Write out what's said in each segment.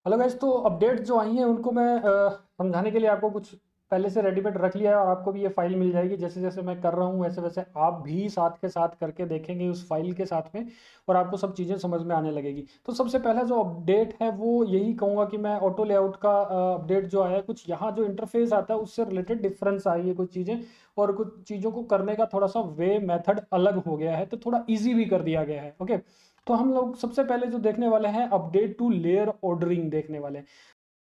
Hello guys. तो update जो आई हैं उनको मैं समझाने के लिए आपको कुछ पहले से रेडीमेड रख लिया है और आपको भी ये फाइल मिल जाएगी। जैसे जैसे मैं कर रहा हूँ वैसे वैसे आप भी साथ के साथ करके देखेंगे उस फाइल के साथ में, और आपको सब चीज़ें समझ में आने लगेगी। तो सबसे पहला जो अपडेट है वो यही कहूँगा कि मैं ऑटो लेआउट का अपडेट जो आया है, कुछ यहाँ जो इंटरफेस आता है उससे रिलेटेड डिफरेंस आई है कुछ चीज़ें, और कुछ चीज़ों को करने का थोड़ा सा वे मेथड अलग हो गया है, तो थोड़ा ईजी भी कर दिया गया है। ओके, तो हम लोग सबसे पहले जो देखने वाले हैं अपडेट टू लेयर ऑर्डरिंग देखने वाले हैं।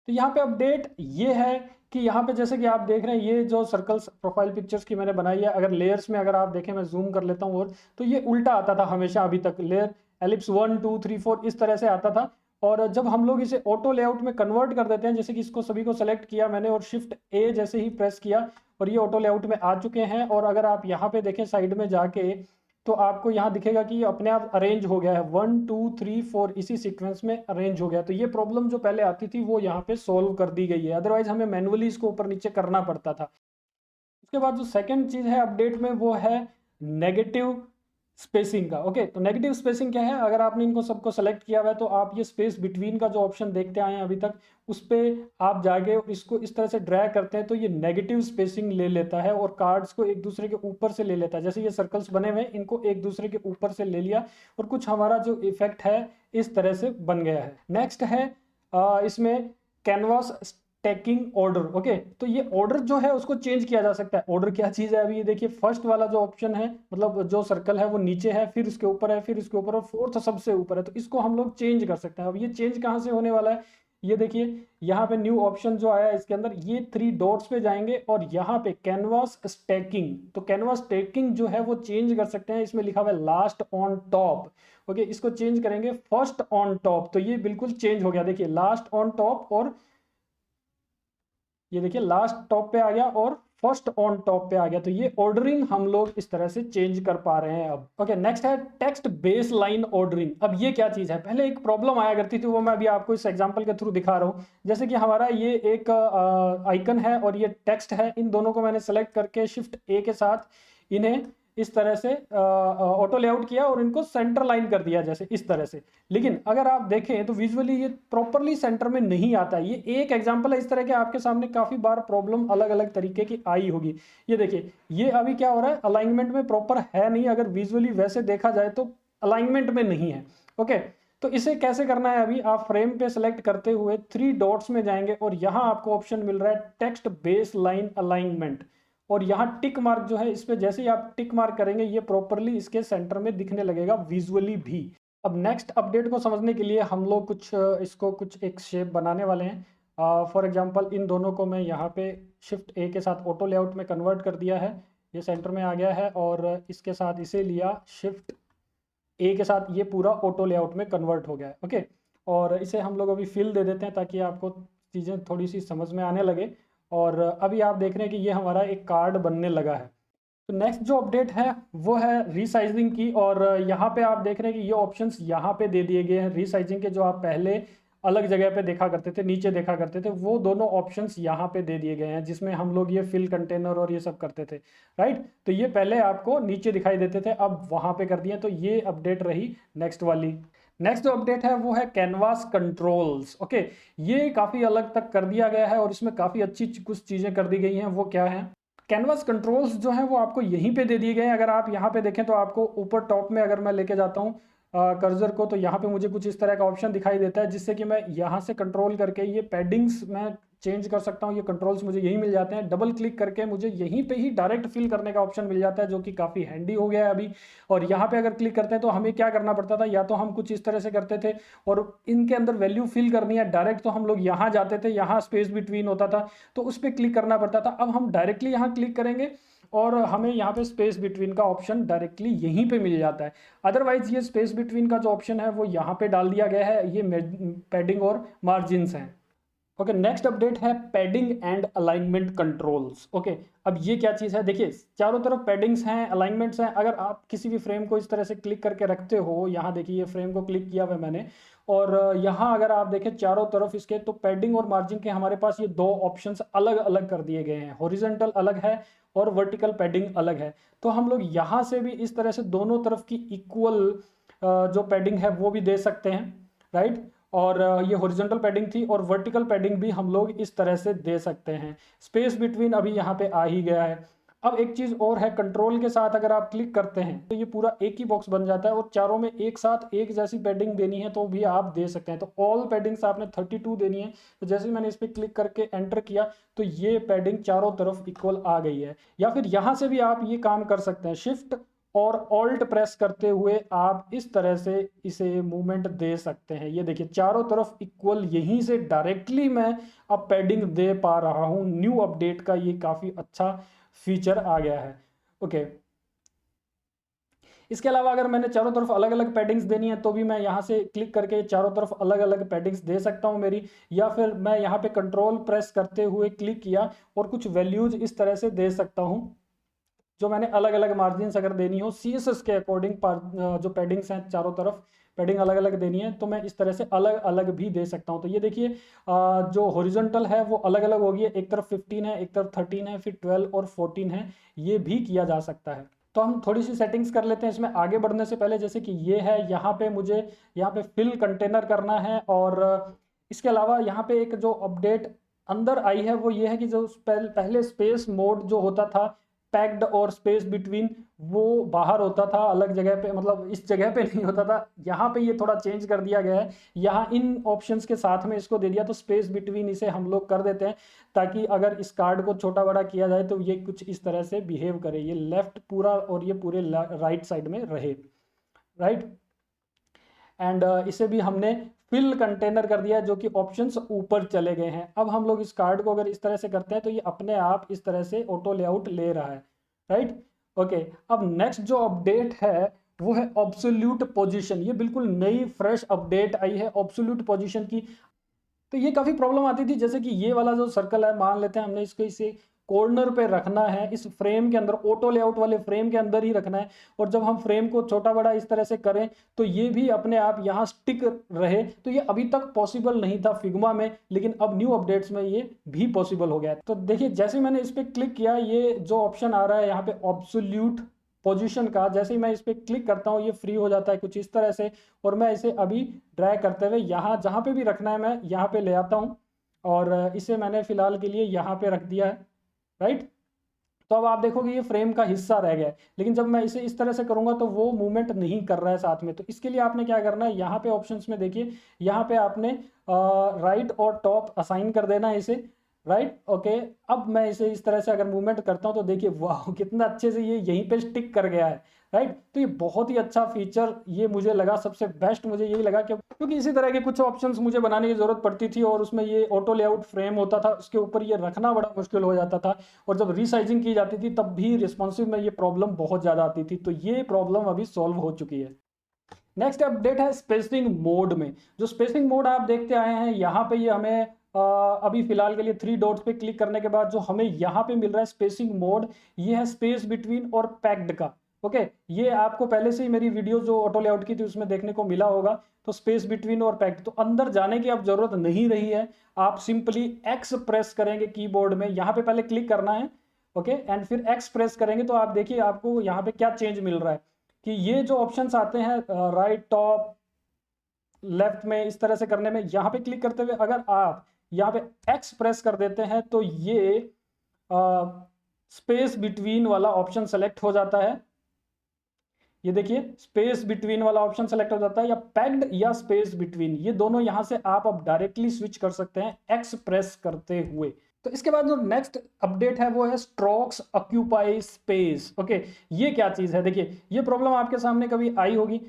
तो यहाँ पे अपडेट ये है कि यहाँ पे जैसे कि आप देख रहे हैं ये जो सर्कल्स प्रोफाइल पिक्चर्स की मैंने बनाई है, अगर लेयर्स में अगर आप देखें, मैं जूम कर लेता हूँ, और तो ये उल्टा आता था हमेशा अभी तक, लेयर एलिप्स 1 2 3 4 इस तरह से आता था। और जब हम लोग इसे ऑटो लेआउट में कन्वर्ट कर देते हैं, जैसे कि इसको सभी को सेलेक्ट किया मैंने और शिफ्ट ए जैसे ही प्रेस किया और ये ऑटो लेआउट में आ चुके हैं। और अगर आप यहाँ पे देखें साइड में जाके, तो आपको यहाँ दिखेगा कि ये अपने आप अरेंज हो गया है, 1 2 3 4 इसी सीक्वेंस में अरेंज हो गया। तो ये प्रॉब्लम जो पहले आती थी वो यहाँ पे सोल्व कर दी गई है, अदरवाइज हमें मैनुअली इसको ऊपर नीचे करना पड़ता था। उसके बाद जो सेकंड चीज है अपडेट में वो है नेगेटिव स्पेसिंग का। ओके, तो नेगेटिव स्पेसिंग क्या है, अगर आपने इनको सबको सेलेक्ट किया हुआ है तो आप ये स्पेस बिटवीन का जो ऑप्शन देखते आए हैं अभी तक, उस पे आप जाके इसको इस तरह से ड्रैग करते हैं तो ये नेगेटिव स्पेसिंग ले लेता है और कार्ड्स को एक दूसरे के ऊपर से ले लेता है। जैसे ये सर्कल्स बने हुए हैं, इनको एक दूसरे के ऊपर से ले लिया और कुछ हमारा जो इफेक्ट है इस तरह से बन गया है। नेक्स्ट है इसमें कैनवास स्टैकिंग ऑर्डर। ओके, तो ये ऑर्डर जो है उसको चेंज किया जा सकता है। ऑर्डर क्या चीज है, अभी ये देखिए फर्स्ट वाला जो ऑप्शन है, मतलब जो सर्कल है वो नीचे है, फिर उसके ऊपर है, फिर उसके ऊपर, और फोर्थ सबसे ऊपर है। तो इसको हम लोग चेंज कर सकते हैं। अब ये चेंज कहाँ से होने वाला है, ये देखिए यहाँ पे न्यू ऑप्शन जो आया है इसके अंदर, ये 3 डॉट्स पे जाएंगे और यहाँ पे कैनवास स्टैकिंग, तो कैनवास स्टैकिंग जो है वो चेंज कर सकते हैं। इसमें लिखा हुआ है लास्ट ऑन टॉप। ओके, इसको चेंज करेंगे फर्स्ट ऑन टॉप, तो ये बिल्कुल चेंज हो गया। देखिए लास्ट ऑन टॉप, और ये देखिए लास्ट टॉप पे आ गया और फर्स्ट ऑन टॉप पे आ गया। तो ये ऑर्डरिंग हम लोग इस तरह से चेंज कर पा रहे हैं अब। ओके, नेक्स्ट है टेक्स्ट बेस लाइन ऑर्डरिंग। अब ये क्या चीज है, पहले एक प्रॉब्लम आया करती थी, वो मैं अभी आपको इस एग्जांपल के थ्रू दिखा रहा हूँ। जैसे कि हमारा ये एक आइकन है और ये टेक्स्ट है, इन दोनों को मैंने सेलेक्ट करके शिफ्ट ए के साथ इन्हें इस तरह से ऑटो लेआउट किया और इनको सेंटर लाइन कर दिया, जैसे इस तरह से। लेकिन अगर आप देखें तो विजुअली ये प्रॉपरली सेंटर में नहीं आता है। ये एक एग्जांपल है, इस तरह के आपके सामने काफी बार प्रॉब्लम अलग अलग तरीके की आई होगी। ये देखिए ये अभी क्या हो रहा है, अलाइनमेंट में प्रॉपर है नहीं, अगर विजुअली वैसे देखा जाए तो अलाइनमेंट में नहीं है। ओके, तो इसे कैसे करना है, अभी आप फ्रेम पे सेलेक्ट करते हुए 3 डॉट्स में जाएंगे और यहाँ आपको ऑप्शन मिल रहा है टेक्स्ट बेस लाइन अलाइनमेंट, और यहाँ टिक मार्क जो है इस पे जैसे ही आप टिक मार्क करेंगे ये प्रॉपरली इसके सेंटर में दिखने लगेगा विजुअली भी। अब नेक्स्ट अपडेट को समझने के लिए हम लोग कुछ इसको कुछ एक शेप बनाने वाले हैं। फॉर एग्जांपल इन दोनों को मैं यहाँ पे शिफ्ट ए के साथ ऑटो लेआउट में कन्वर्ट कर दिया है, ये सेंटर में आ गया है, और इसके साथ इसे लिया शिफ्ट ए के साथ, ये पूरा ऑटो लेआउट में कन्वर्ट हो गया है। ओके, और इसे हम लोग अभी फिल दे देते हैं ताकि आपको चीज़ें थोड़ी सी समझ में आने लगे। और अभी आप देख रहे हैं कि ये हमारा एक कार्ड बनने लगा है। तो नेक्स्ट जो अपडेट है वो है रीसाइजिंग की, और यहाँ पे आप देख रहे हैं कि ये ऑप्शंस यहाँ पे दे दिए गए हैं रीसाइजिंग के, जो आप पहले अलग जगह पे देखा करते थे, नीचे देखा करते थे, वो दोनों ऑप्शंस यहाँ पे दे दिए गए हैं, जिसमें हम लोग ये फिल कंटेनर और ये सब करते थे। राइट, तो ये पहले आपको नीचे दिखाई देते थे, अब वहाँ पे कर दिए। तो ये अपडेट रही नेक्स्ट वाली। नेक्स्ट जो अपडेट है वो है कैनवास कंट्रोल्स। ओके, ये काफ़ी अलग तक कर दिया गया है और इसमें काफ़ी अच्छी कुछ चीज़ें कर दी गई हैं। वो क्या है, कैनवास कंट्रोल्स जो है वो आपको यहीं पे दे दिए गए हैं। अगर आप यहाँ पे देखें तो आपको ऊपर टॉप में अगर मैं लेके जाता हूँ कर्सर को, तो यहाँ पे मुझे कुछ इस तरह का ऑप्शन दिखाई देता है, जिससे कि मैं यहाँ से कंट्रोल करके ये पैडिंग्स मैं चेंज कर सकता हूँ। ये कंट्रोल्स मुझे यहीं मिल जाते हैं, डबल क्लिक करके मुझे यहीं पे ही डायरेक्ट फिल करने का ऑप्शन मिल जाता है, जो कि काफ़ी हैंडी हो गया है अभी। और यहाँ पे अगर क्लिक करते हैं तो हमें क्या करना पड़ता था, या तो हम कुछ इस तरह से करते थे और इनके अंदर वैल्यू फिल करनी है डायरेक्ट, तो हम लोग यहाँ जाते थे, यहाँ स्पेस बिटवीन होता था तो उस पर क्लिक करना पड़ता था। अब हम डायरेक्टली यहाँ क्लिक करेंगे और हमें यहाँ पे स्पेस बिटवीन का ऑप्शन डायरेक्टली यहीं पे मिल जाता है। अदरवाइज ये स्पेस बिटवीन का जो ऑप्शन है वो यहाँ पे डाल दिया गया है, ये पैडिंग और मार्जिन्स हैं। ओके, नेक्स्ट अपडेट है padding and alignment controls. Okay, अब ये क्या चीज़ है, देखिए चारों तरफ पैडिंग्स हैं, अलाइनमेंट्स हैं। अगर आप किसी भी फ्रेम को इस तरह से क्लिक करके रखते हो, यहाँ देखिए ये फ्रेम को क्लिक किया हुआ है मैंने, और यहाँ अगर आप देखें चारों तरफ इसके, तो पैडिंग और मार्जिन के हमारे पास ये दो ऑप्शंस अलग अलग कर दिए गए हैं, हॉरिजॉन्टल अलग है और वर्टिकल पैडिंग अलग है। तो हम लोग यहाँ से भी इस तरह से दोनों तरफ की इक्वल जो पैडिंग है वो भी दे सकते हैं। राइट, और ये हॉरिजॉन्टल पैडिंग थी, और वर्टिकल पैडिंग भी हम लोग इस तरह से दे सकते हैं। स्पेस बिटवीन अभी यहाँ पे आ ही गया है। अब एक चीज और है, कंट्रोल के साथ अगर आप क्लिक करते हैं तो ये पूरा एक ही बॉक्स बन जाता है, और चारों में एक साथ एक जैसी पैडिंग देनी है तो भी आप दे सकते हैं। तो ऑल पैडिंग्स आपने 32 देनी है। तो जैसे मैंने इस पर क्लिक करके एंटर किया तो ये पैडिंग चारों तरफ इक्वल आ गई है। या फिर यहां से भी आप ये काम कर सकते हैं, शिफ्ट और ऑल्ट प्रेस करते हुए आप इस तरह से इसे मूवमेंट दे सकते हैं। ये देखिए चारों तरफ इक्वल, यहीं से डायरेक्टली मैं अब पैडिंग दे पा रहा हूं। न्यू अपडेट का ये काफी अच्छा फीचर आ गया है। ओके, इसके अलावा अगर मैंने चारों तरफ अलग अलग पैडिंग्स देनी है तो भी मैं यहाँ से क्लिक करके चारों तरफ अलग अलग पैडिंग्स दे सकता हूँ मेरी। या फिर मैं यहाँ पे कंट्रोल प्रेस करते हुए क्लिक किया और कुछ वैल्यूज इस तरह से दे सकता हूँ, जो मैंने अलग अलग मार्जिन अगर देनी हो CSS के अकॉर्डिंग जो पैडिंग्स हैं चारों तरफ पैडिंग अलग अलग देनी है तो मैं इस तरह से अलग अलग भी दे सकता हूं। तो ये देखिए जो हॉरिजॉन्टल है वो अलग अलग होगी, एक तरफ 15 है, एक तरफ 13 है, फिर 12 और 14 है। ये भी किया जा सकता है। तो हम थोड़ी सी सेटिंग्स कर लेते हैं इसमें आगे बढ़ने से पहले। जैसे कि ये है, यहाँ पे मुझे यहाँ पे फिल कंटेनर करना है, और इसके अलावा यहाँ पे एक जो अपडेट अंदर आई है वो ये है कि जो पहले स्पेस मोड जो होता था पैक्ड और स्पेस बिटवीन, वो बाहर होता था अलग जगह पे, मतलब इस जगह पे नहीं होता था। यहाँ पे ये थोड़ा चेंज कर दिया गया है, यहाँ इन ऑप्शंस के साथ में इसको दे दिया। तो स्पेस बिटवीन इसे हम लोग कर देते हैं ताकि अगर इस कार्ड को छोटा बड़ा किया जाए तो ये कुछ इस तरह से बिहेव करे, ये लेफ्ट पूरा और ये पूरे राइट साइड में रहे, राइट। एंड इसे भी हमने फिल कंटेनर कर दिया जो कि ऑप्शंस ऊपर चले गए हैं। अब हम लोग इस कार्ड को अगर इस तरह से करते हैं तो ये अपने आप इस तरह से ऑटो लेआउट ले रहा है, राइट। ओके, अब नेक्स्ट जो अपडेट है वो है ऑब्सोल्यूट पोजीशन। ये बिल्कुल नई फ्रेश अपडेट आई है ऑब्सोल्यूट पोजीशन की। तो ये काफी प्रॉब्लम आती थी, जैसे कि ये वाला जो सर्कल है, मान लेते हैं हमने इसको इसे कॉर्नर पे रखना है, इस फ्रेम के अंदर, ऑटो लेआउट वाले फ्रेम के अंदर ही रखना है। और जब हम फ्रेम को छोटा बड़ा इस तरह से करें तो ये भी अपने आप यहाँ स्टिक रहे। तो ये अभी तक पॉसिबल नहीं था फिग्मा में, लेकिन अब न्यू अपडेट्स में ये भी पॉसिबल हो गया है। तो देखिए जैसे मैंने इस पर क्लिक किया, ये जो ऑप्शन आ रहा है यहाँ पे ऑब्सोल्यूट पोजीशन का, जैसे ही मैं इस पर क्लिक करता हूँ ये फ्री हो जाता है कुछ इस तरह से। और मैं इसे अभी ड्रैग करते हुए यहाँ जहाँ पे भी रखना है मैं यहाँ पे ले आता हूँ, और इसे मैंने फिलहाल के लिए यहाँ पे रख दिया है, राइट। तो अब आप देखोगे ये फ्रेम का हिस्सा रह गया है, लेकिन जब मैं इसे इस तरह से करूंगा तो वो मूवमेंट नहीं कर रहा है साथ में। तो इसके लिए आपने क्या करना है, यहाँ पे ऑप्शंस में देखिए, यहाँ पे आपने राइट और टॉप असाइन कर देना है इसे, राइट। ओके, अब मैं इसे इस तरह से अगर मूवमेंट करता हूँ तो देखिए वाह कितना अच्छे से ये यहीं पे स्टिक कर गया है, राइट। तो ये बहुत ही अच्छा फीचर ये मुझे लगा, सबसे बेस्ट मुझे यही लगा क्योंकि इसी तरह के कुछ ऑप्शंस मुझे बनाने की जरूरत पड़ती थी और उसमें ये ऑटो लेआउट फ्रेम होता था, उसके ऊपर ये रखना बड़ा मुश्किल हो जाता था, और जब रीसाइजिंग की जाती थी तब भी रिस्पॉन्सिव में ये प्रॉब्लम बहुत ज़्यादा आती थी। तो ये प्रॉब्लम अभी सॉल्व हो चुकी है। नेक्स्ट अपडेट है स्पेसिंग मोड में। जो स्पेसिंग मोड आप देखते आए हैं, यहाँ पे ये हमें अभी फिलहाल के लिए 3 डॉट्स पे क्लिक करने के बाद जो हमें यहाँ पे मिल रहा है स्पेसिंग मोड, ये है स्पेस बिटवीन और पैक्ड का। ओके, ये आपको पहले से ही मेरी वीडियो जो ऑटो लेआउट की थी उसमें देखने को मिला होगा। तो स्पेस बिटवीन और पैक्ड, तो अंदर जाने की अब जरूरत नहीं रही है, आप सिंपली एक्स प्रेस करेंगे कीबोर्ड में, यहाँ पे पहले क्लिक करना है, ओके, एंड फिर एक्स प्रेस करेंगे तो आप देखिए आपको यहाँ पे क्या चेंज मिल रहा है कि ये जो ऑप्शंस आते हैं राइट टॉप लेफ्ट में इस तरह से करने में, यहाँ पे क्लिक करते हुए अगर आप यहाँ पे एक्स प्रेस कर देते हैं तो ये स्पेस बिटवीन वाला ऑप्शन सेलेक्ट हो जाता है। ये देखिए स्पेस बिटवीन वाला ऑप्शन सेलेक्ट हो जाता है, या पैक्ड या स्पेस बिटवीन, ये दोनों यहां से आप अब डायरेक्टली स्विच कर सकते हैं एक्स प्रेस करते हुए। तो इसके बाद जो नेक्स्ट अपडेट है वो है स्ट्रोक्स ऑक्यूपाई स्पेस। ओके, ये क्या चीज है, देखिए ये प्रॉब्लम आपके सामने कभी आई होगी।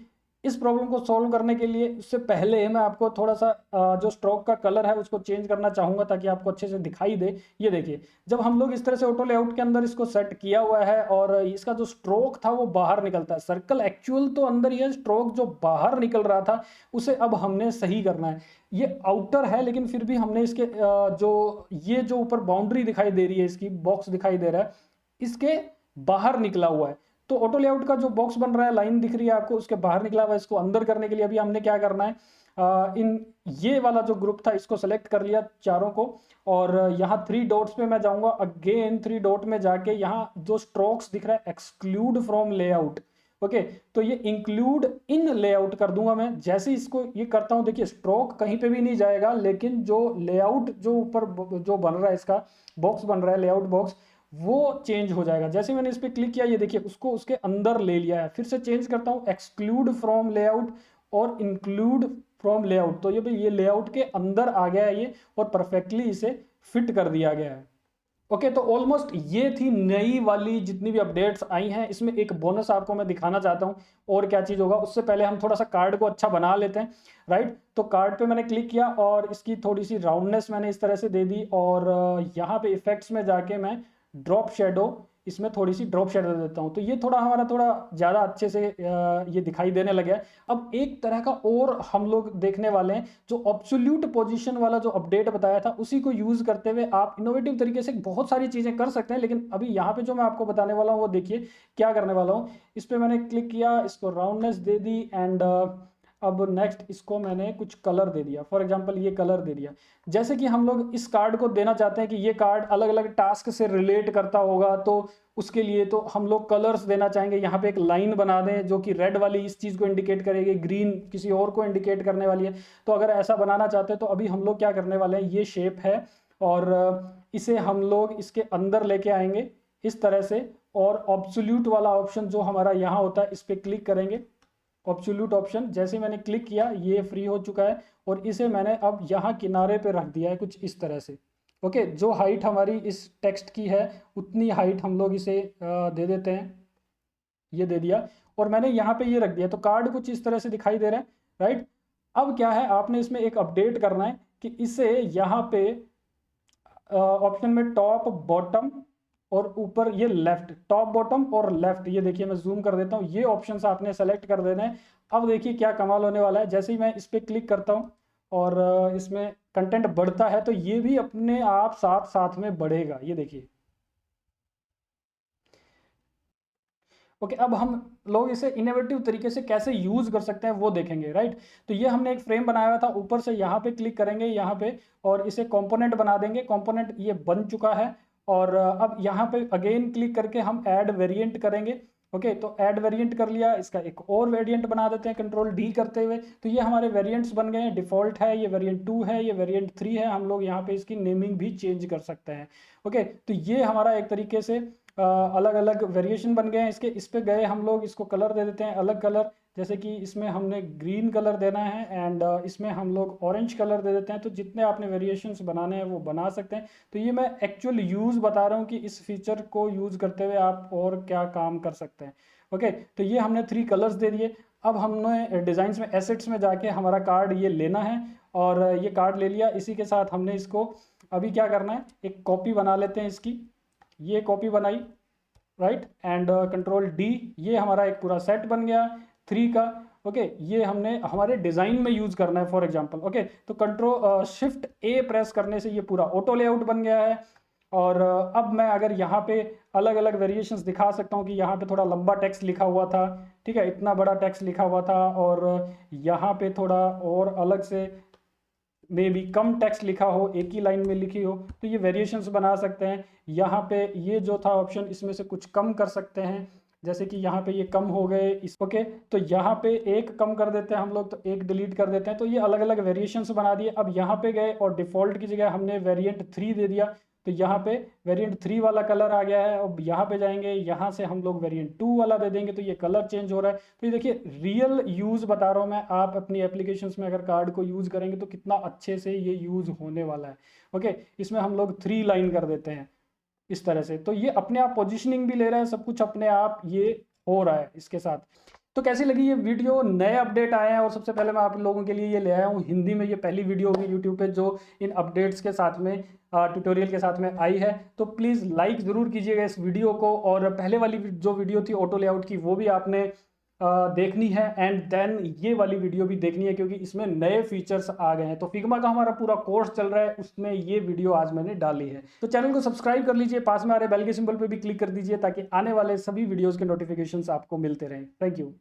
इस प्रॉब्लम को सॉल्व करने के लिए उससे पहले मैं आपको थोड़ा सा जो स्ट्रोक का कलर है उसको चेंज करना चाहूंगा ताकि आपको अच्छे से दिखाई दे। ये देखिए जब हम लोग इस तरह से ऑटो लेआउट के अंदर इसको सेट किया हुआ है और इसका जो स्ट्रोक था वो बाहर निकलता है, सर्कल एक्चुअल तो अंदर ही है, स्ट्रोक जो बाहर निकल रहा था उसे अब हमने सही करना है। ये आउटर है लेकिन फिर भी हमने इसके जो ये जो ऊपर बाउंड्री दिखाई दे रही है, इसकी बॉक्स दिखाई दे रहा है, इसके बाहर निकला हुआ है। तो ऑटो लेआउट का जो बॉक्स बन रहा है, लाइन दिख रही है आपको, उसके बाहर निकला हुआ है। इसको अंदर करने के लिए अभी हमने क्या करना है, इन ये वाला जो ग्रुप था इसको सेलेक्ट कर लिया चारों को, और यहाँ 3 डॉट्स पे मैं जाऊंगा, अगेन 3 डॉट में जाके यहाँ जो स्ट्रोक्स दिख रहा है एक्सक्लूड फ्रॉम लेआउट, ओके, तो ये इंक्लूड इन लेआउट कर दूंगा मैं। जैसे इसको ये करता हूं, देखिए स्ट्रोक कहीं पे भी नहीं जाएगा, लेकिन जो लेआउट जो ऊपर जो बन रहा है, इसका बॉक्स बन रहा है लेआउट बॉक्स, वो चेंज हो जाएगा। जैसे मैंने इस पर क्लिक किया, ये देखिए उसको उसके अंदर ले लिया है। फिर से चेंज करता हूँ, एक्सक्लूड फ्रॉम लेआउट और इंक्लूड फ्रॉम लेआउट, तो ये भाई ये लेआउट के अंदर आ गया है ये, और परफेक्टली इसे फिट कर दिया गया है। ओके, तो ऑलमोस्ट ये थी नई वाली जितनी भी अपडेट्स आई हैं। इसमें एक बोनस आपको मैं दिखाना चाहता हूँ, और क्या चीज़ होगा उससे पहले हम थोड़ा सा कार्ड को अच्छा बना लेते हैं, राइट। तो कार्ड पे मैंने क्लिक किया और इसकी थोड़ी सी राउंडनेस मैंने इस तरह से दे दी, और यहाँ पे इफेक्ट्स में जाके मैं ड्रॉप शेडो, इसमें थोड़ी सी ड्रॉप शेडो दे देता हूँ, तो ये थोड़ा हमारा थोड़ा ज़्यादा अच्छे से ये दिखाई देने लगे है। अब एक तरह का और हम लोग देखने वाले हैं, जो ऑब्सोल्यूट पोजीशन वाला जो अपडेट बताया था, उसी को यूज़ करते हुए आप इनोवेटिव तरीके से बहुत सारी चीज़ें कर सकते हैं। लेकिन अभी यहाँ पे जो मैं आपको बताने वाला हूँ वो देखिए क्या करने वाला हूँ। इस पर मैंने क्लिक किया, इसको राउंडनेस दे दी, एंड अब नेक्स्ट इसको मैंने कुछ कलर दे दिया। फॉर एग्जांपल ये कलर दे दिया। जैसे कि हम लोग इस कार्ड को देना चाहते हैं कि ये कार्ड अलग अलग टास्क से रिलेट करता होगा, तो उसके लिए तो हम लोग कलर्स देना चाहेंगे। यहाँ पे एक लाइन बना दें जो कि रेड वाली इस चीज़ को इंडिकेट करेगी, ग्रीन किसी और को इंडिकेट करने वाली है। तो अगर ऐसा बनाना चाहते हैं तो अभी हम लोग क्या करने वाले हैं, ये शेप है और इसे हम लोग इसके अंदर लेके आएंगे इस तरह से, और ऑब्सोल्यूट वाला ऑप्शन जो हमारा यहाँ होता है इस पर क्लिक करेंगे। ऑब्सोल्यूट ऑप्शन जैसे मैंने क्लिक किया ये फ्री हो चुका है, और इसे मैंने अब यहाँ किनारे पे रख दिया है कुछ इस तरह से। ओके, जो हाइट हमारी इस टेक्स्ट की है उतनी हाइट हम लोग इसे दे देते हैं, ये दे दिया, और मैंने यहाँ पे ये रख दिया। तो कार्ड कुछ इस तरह से दिखाई दे रहा है, राइट। अब क्या है, आपने इसमें एक अपडेट करना है कि इसे यहाँ पे ऑप्शन में टॉप बॉटम और ऊपर ये लेफ्ट, टॉप बॉटम और लेफ्ट, ये देखिए मैं जूम कर देता हूँ, ये ऑप्शंस आपने सेलेक्ट कर देना है। अब देखिए क्या कमाल होने वाला है। जैसे ही मैं इस पर क्लिक करता हूँ और इसमें कंटेंट बढ़ता है, तो ये भी अपने आप साथ साथ में बढ़ेगा, ये देखिए। ओके, अब हम लोग इसे इनोवेटिव तरीके से कैसे यूज कर सकते हैं वो देखेंगे, राइट। तो ये हमने एक फ्रेम बनाया हुआ था, ऊपर से यहाँ पे क्लिक करेंगे यहाँ पे, और इसे कंपोनेंट बना देंगे। कंपोनेंट ये बन चुका है, और अब यहाँ पे अगेन क्लिक करके हम ऐड वेरिएंट करेंगे। ओके, तो ऐड वेरिएंट कर लिया, इसका एक और वेरिएंट बना देते हैं कंट्रोल डी करते हुए। तो ये हमारे वेरिएंट्स बन गए हैं। डिफॉल्ट है, ये वेरिएंट 2 है, ये वेरिएंट 3 है। हम लोग यहाँ पे इसकी नेमिंग भी चेंज कर सकते हैं। ओके, तो ये हमारा एक तरीके से अलग अलग वेरिएशन बन गए हैं इसके। इस पे गए हम लोग, इसको कलर दे देते हैं अलग कलर, जैसे कि इसमें हमने ग्रीन कलर देना है, एंड इसमें हम लोग ऑरेंज कलर दे देते हैं। तो जितने आपने वेरिएशंस बनाने हैं वो बना सकते हैं। तो ये मैं एक्चुअल यूज़ बता रहा हूँ कि इस फीचर को यूज़ करते हुए आप और क्या काम कर सकते हैं। ओके, तो ये हमने 3 कलर्स दे दिए। अब हमने डिज़ाइंस में एसेट्स में जाके हमारा कार्ड ये लेना है, और ये कार्ड ले लिया। इसी के साथ हमने इसको अभी क्या करना है, एक कॉपी बना लेते हैं इसकी। ये कॉपी बनाई, राइट, एंड कंट्रोल डी, ये हमारा एक पूरा सेट बन गया 3 का। ओके, ये हमने हमारे डिज़ाइन में यूज़ करना है फॉर एग्जांपल। ओके, तो कंट्रोल शिफ्ट ए प्रेस करने से ये पूरा ऑटो लेआउट बन गया है। और अब मैं अगर यहाँ पे अलग अलग वेरिएशंस दिखा सकता हूँ कि यहाँ पे थोड़ा लंबा टेक्स्ट लिखा हुआ था, ठीक है, इतना बड़ा टेक्स्ट लिखा हुआ था, और यहाँ पे थोड़ा और अलग से में भी कम टेक्स्ट लिखा हो, एक ही लाइन में लिखी हो, तो ये वेरिएशंस बना सकते हैं। यहाँ पे ये जो था ऑप्शन, इसमें से कुछ कम कर सकते हैं, जैसे कि यहाँ पे ये कम हो गए इस। ओके, तो यहाँ पे एक कम कर देते हैं हम लोग, तो एक डिलीट कर देते हैं। तो ये अलग अलग वेरिएशंस बना दिए। अब यहाँ पे गए और डिफॉल्ट की जगह हमने वेरिएंट 3 दे दिया, तो यहाँ पे वेरिएंट 3 वाला कलर आ गया है। अब यहाँ पे जाएंगे, यहाँ से हम लोग वेरिएंट 2 वाला दे देंगे, तो ये कलर चेंज हो रहा है। तो ये देखिए रियल यूज़ बता रहा हूँ मैं, आप अपनी एप्लीकेशंस में अगर कार्ड को यूज़ करेंगे तो कितना अच्छे से ये यूज़ होने वाला है। ओके, इसमें हम लोग 3 लाइन कर देते हैं इस तरह से। तो ये अपने आप पोजिशनिंग भी ले रहा है, सब कुछ अपने आप ये हो रहा है इसके साथ। तो कैसी लगी ये वीडियो, नए अपडेट आए हैं, और सबसे पहले मैं आप लोगों के लिए ये ले आया हूँ हिंदी में। ये पहली वीडियो होगी यूट्यूब पे जो इन अपडेट्स के साथ में ट्यूटोरियल के साथ में आई है। तो प्लीज़ लाइक ज़रूर कीजिएगा इस वीडियो को, और पहले वाली जो वीडियो थी ऑटो लेआउट की वो भी आपने देखनी है, एंड देन ये वाली वीडियो भी देखनी है, क्योंकि इसमें नए फीचर्स आ गए हैं। तो फिग्मा का हमारा पूरा कोर्स चल रहा है, उसमें ये वीडियो आज मैंने डाली है। तो चैनल को सब्सक्राइब कर लीजिए, पास में आ रहे बेल के सिंबल पे भी क्लिक कर दीजिए, ताकि आने वाले सभी वीडियोस के नोटिफिकेशंस आपको मिलते रहें। Thank you.